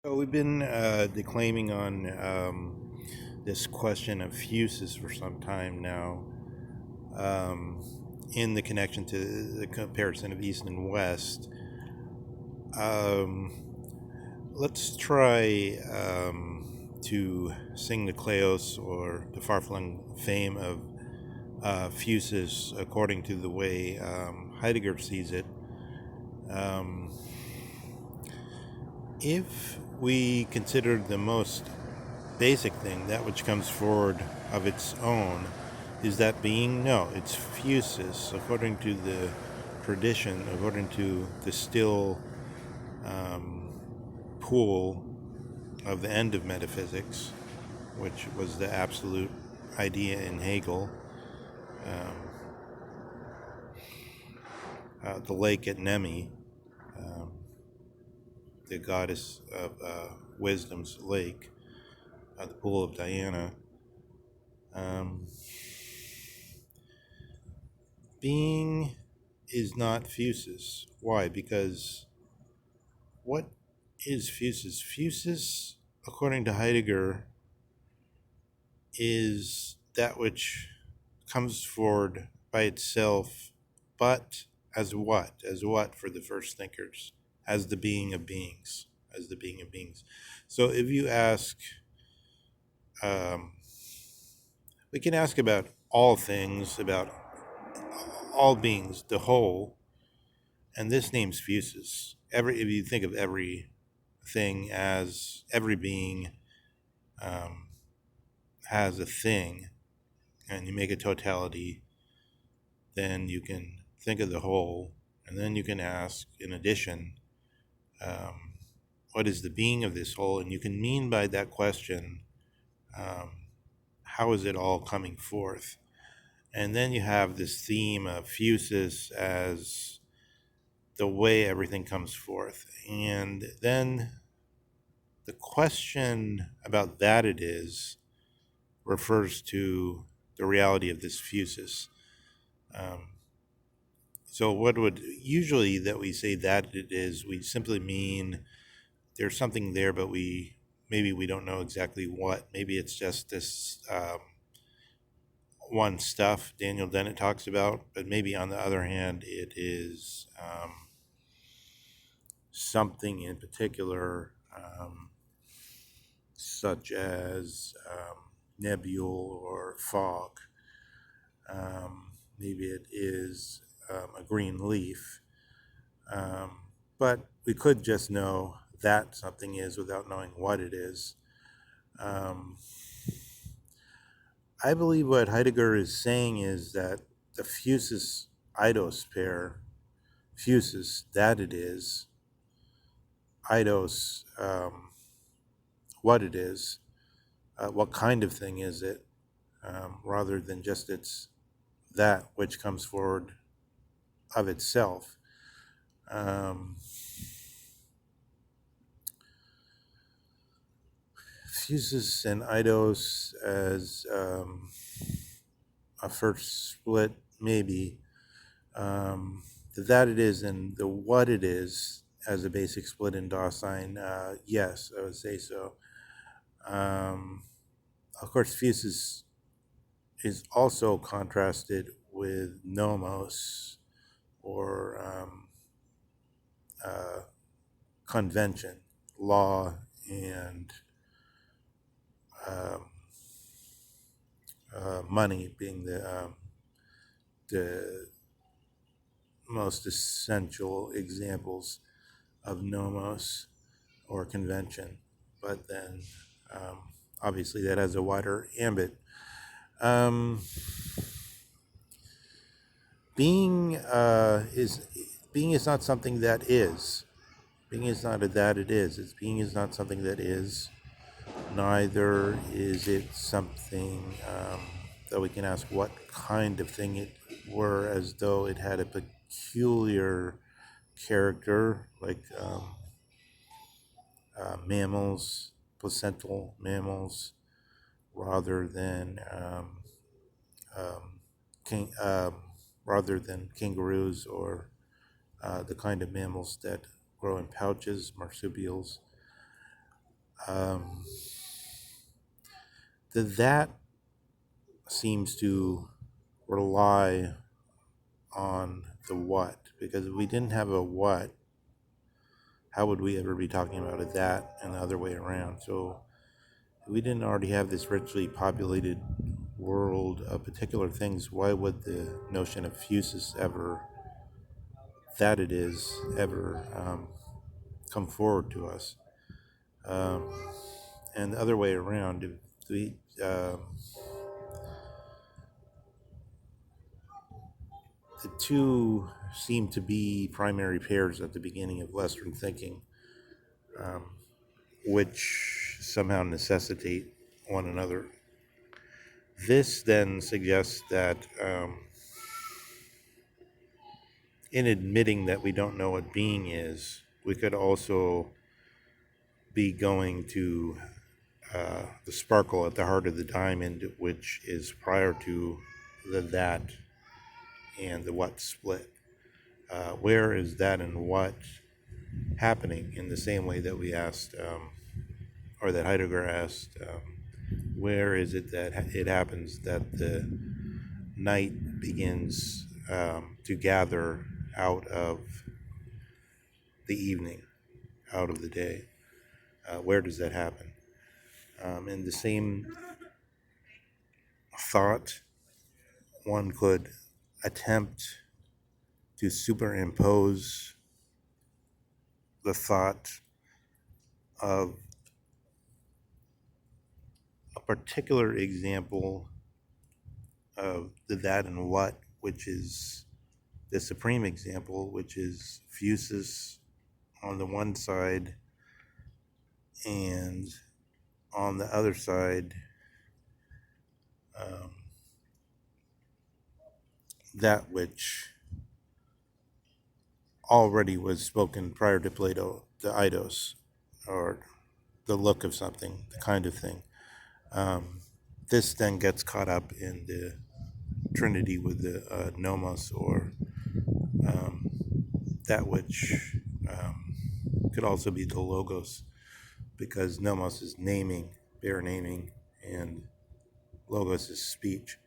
So we've been declaiming on this question of phusis for some time now, um, in the connection to the comparison of East and West. Um, let's try to sing the Kleos or the far-flung fame of phusis according to the way Heidegger sees it. Um, if we consider the most basic thing, that which comes forward of its own, is that being? No, it's phusis, according to the tradition, according to the still um, pool of the end of metaphysics, which was the absolute idea in Hegel. The lake at Nemi, um, the goddess of wisdom's lake, the pool of Diana. Um, Being is not phusis. Why? Because what is phusis? Phusis, according to Heidegger, is that which comes forward by itself, but as what? As what for the first thinkers? As the being of beings. As the being of beings. So if you ask, um, we can ask about all things, about all beings, the whole, and this name's phusis. If you think of every thing as every being um, has a thing, and you make a totality, then you can think of the whole, and then you can ask, in addition, um, what is the being of this whole? And you can mean by that question, um, how is it all coming forth? And then you have this theme of phusis as the way everything comes forth. And then the question about that it is refers to the reality of this phusis. Um, so, what would usually that we say that it is, we simply mean there's something there, but maybe we don't know exactly what. Maybe it's just this one stuff Daniel Dennett talks about, but maybe on the other hand, it is something in particular, such as nebule or fog. Maybe it is a green leaf. Um, but we could just know that something is without knowing what it is. Um, I believe what Heidegger is saying is that the phusis eidos pair, phusis, that it is, eidos, what it is, what kind of thing is it, rather than just it's that which comes forward of itself. Um, Phusis and eidos as a first split, maybe. The that it is and the what it is as a basic split in Dasein, yes, I would say so. Um, of course, phusis is also contrasted with nomos or uh, convention, law, and um, money being the most essential examples of nomos or convention. But then obviously that has a wider ambit. Um, being is being is not something that is. Being is not a that it is. Being is not something that is. Neither is it something that we can ask what kind of thing it were, as though it had a peculiar character, like mammals, placental mammals, rather than um, king, rather than kangaroos or the kind of mammals that grow in pouches, marsupials. Um, that seems to rely on the what, because if we didn't have a what, how would we ever be talking about a that and the other way around? So if we didn't already have this richly populated world of particular things, why would the notion of phusis ever, that it is, ever come forward to us? Um, and the other way around, if we, the two seem to be primary pairs at the beginning of Western thinking, um, which somehow necessitate one another. This then suggests that in admitting that we don't know what being is, we could also be going to the sparkle at the heart of the diamond, which is prior to the that and the what split. Where is that and what happening, in the same way that we asked, or that Heidegger asked, where is it that it happens that the night begins to gather out of the evening, out of the day? Where does that happen? In the same thought, one could attempt to superimpose the thought of a particular example of the that and what, which is the supreme example, which is phusis on the one side, and on the other side, um, that which already was spoken prior to Plato, the eidos, or the look of something, the kind of thing. This then gets caught up in the trinity with the nomos, or um, that which could also be the logos, because nomos is naming, bare naming, and logos is speech.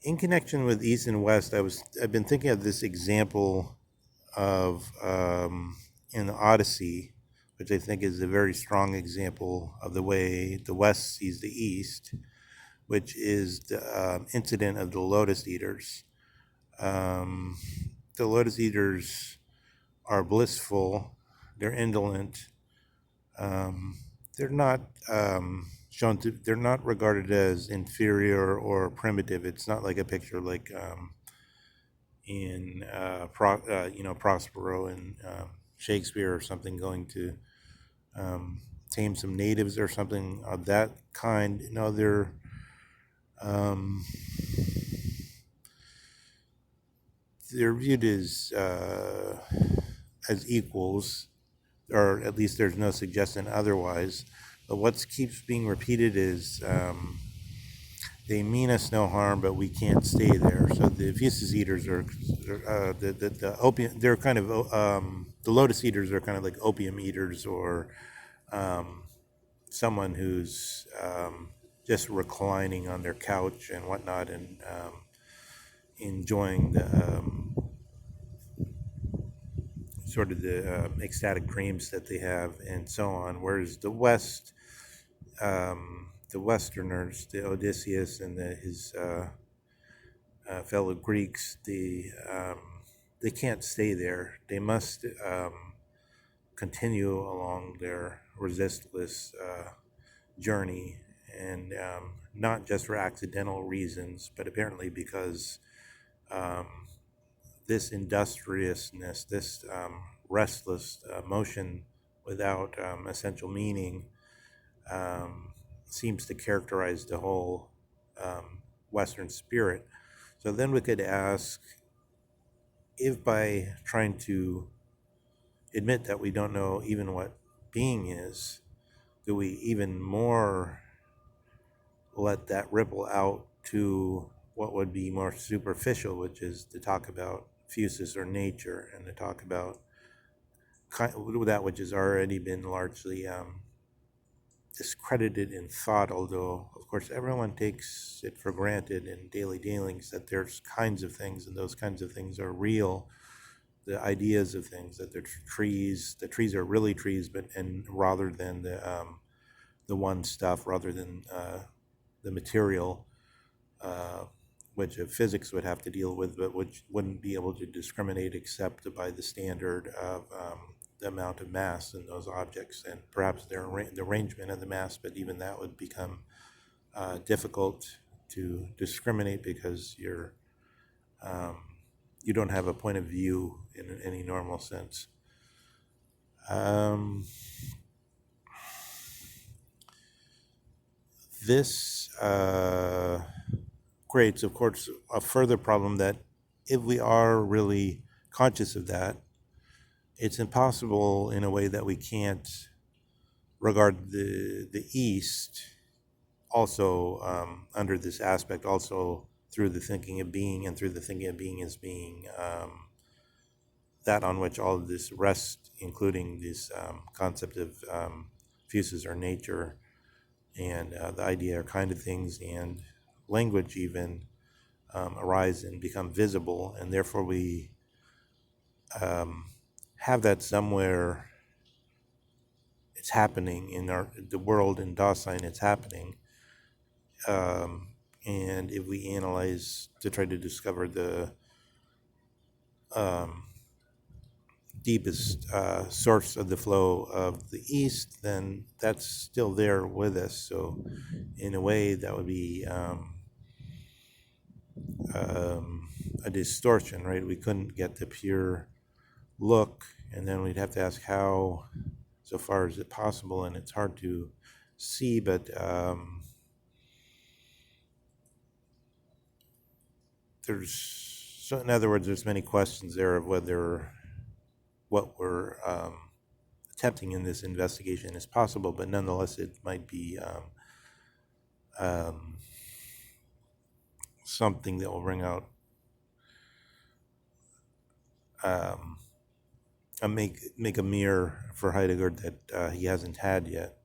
In connection with East and West, I've been thinking of this example of in the Odyssey, which I think is a very strong example of the way the West sees the East, which is the incident of the lotus eaters. The lotus eaters are blissful, they're indolent, they're not they're not regarded as inferior or primitive. It's not like a picture like in Prospero and Shakespeare or something, going to tame some natives or something of that kind. No, um, they're viewed as equals, or at least there's no suggestion otherwise. But what keeps being repeated is they mean us no harm, but we can't stay there. So the phusis eaters are the opium. They're kind of the lotus eaters are kind of like opium eaters, or someone who's just reclining on their couch and whatnot, and enjoying the sort of the ecstatic dreams that they have, and so on. Whereas the West, the Westerners, the Odysseus and his fellow Greeks, they can't stay there. They must continue along their resistless journey, and not just for accidental reasons, but apparently because this industriousness, this restless motion without essential meaning, seems to characterize the whole Western spirit. So then we could ask, if by trying to admit that we don't know even what being is, do we even more let that ripple out to what would be more superficial, which is to talk about phusis or nature, and to talk about that which has already been largely discredited in thought, although, of course, everyone takes it for granted in daily dealings that there's kinds of things, and those kinds of things are real. The ideas of things, that the trees are really trees, but and rather than the one stuff, rather than the material, uh, which physics would have to deal with, but which wouldn't be able to discriminate except by the standard of the amount of mass in those objects and perhaps the arrangement of the mass, but even that would become difficult to discriminate because um, you don't have a point of view in any normal sense. Um, this creates, of course, a further problem that if we are really conscious of that, it's impossible in a way that we can't regard the East also under this aspect, also through the thinking of being, and through the thinking of being as being that on which all of this rests, including this concept of phusis or nature, and the idea or kind of things, and language even arise and become visible, and therefore we have that somewhere. It's happening in the world in Dasein. It's happening, and if we analyze to try to discover the um, deepest source of the flow of the East, then that's still there with us. So, in a way, that would be a distortion, right? We couldn't get the pure look, and then we'd have to ask how, so far is it possible, and it's hard to see, but so in other words, there's many questions there of whether what we're attempting in this investigation is possible, but nonetheless, it might be um, something that will bring out make a mirror for Heidegger that he hasn't had yet.